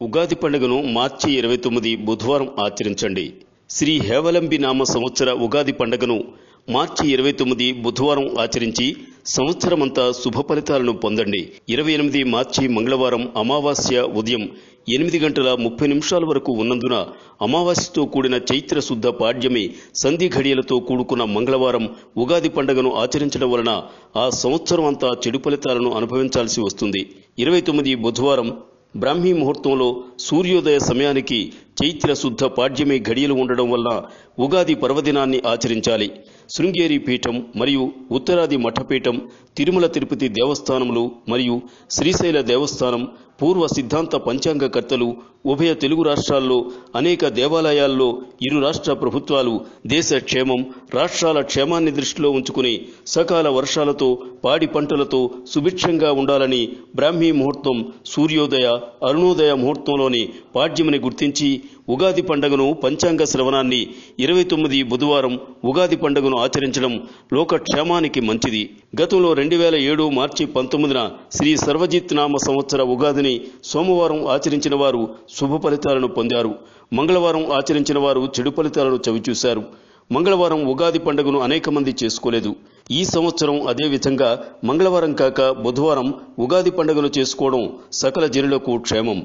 ఉగాది పండుగను మార్చి 29 బుధవారం ఆచరించండి. శ్రీ హేవలంబి నామ సంవత్సర ఉగాది పండుగను మార్చి 29 బుధవారం ఆచరించి సంవత్సరమంతా శుభ ఫలితాలను పొందండి. 28 మార్చి మంగళవారం అమావాస్య ఉదయం 8:30 వరకు ఉన్నందున అమావాస్యతో కూడిన చైత్ర శుద్ధ పాడ్యమి సంధి ఘడియలతో కూడుకున్న మంగళవారం ఉగాది పండుగను ఆచరించడం వలన ఆ సంవత్సరం అంతా చెడు ఫలితాలను అనుభవించాల్సి వస్తుంది. 29 బుధవారం బ్రాహ్మీ ముహూర్తంలో సూర్యోదయ సమయానికి చైత్ర శుద్ధ పాడ్యమి ఘడియలు ఉండడం వల్ల ఉగాది పర్వదినాన్ని ఆచరించాలి. శృంగేరి పీఠం మరియు ఉత్తరాది మఠపీఠం, తిరుమల తిరుపతి దేవస్థానములు మరియు శ్రీశైల దేవస్థానం, పూర్వ సిద్ధాంత పంచాంగకర్తలు, ఉభయ తెలుగు రాష్ట్రాల్లో అనేక దేవాలయాల్లో ఇరు రాష్ట్ర ప్రభుత్వాలు దేశ క్షేమం, రాష్ట్రాల క్షేమాన్ని దృష్టిలో ఉంచుకుని సకాల వర్షాలతో పాడి పంటలతో సుభిక్షంగా ఉండాలని బ్రాహ్మీ ముహూర్తం, సూర్యోదయ, అరుణోదయ ముహూర్తంలోని పాడ్యమిని గుర్తించి ఉగాది పండుగను పంచాంగ శ్రవణాన్ని 29 బుధవారం ఉగాది పండుగను ఆచరించడం లోకక్షేమానికి మంచిది. గతంలో 2007 మార్చి 19న శ్రీ సర్వజిత్ నామ సంవత్సర ఉగాదిని సోమవారం ఆచరించిన వారు శుభ ఫలితాలను పొందారు. మంగళవారం ఆచరించిన వారు చెడు ఫలితాలను చవిచూశారు. మంగళవారం ఉగాది పండుగను అనేక మంది చేసుకోలేదు. ఈ సంవత్సరం అదే విధంగా మంగళవారం కాక బుధవారం ఉగాది పండుగను చేసుకోవడం సకల జనులకు క్షేమం.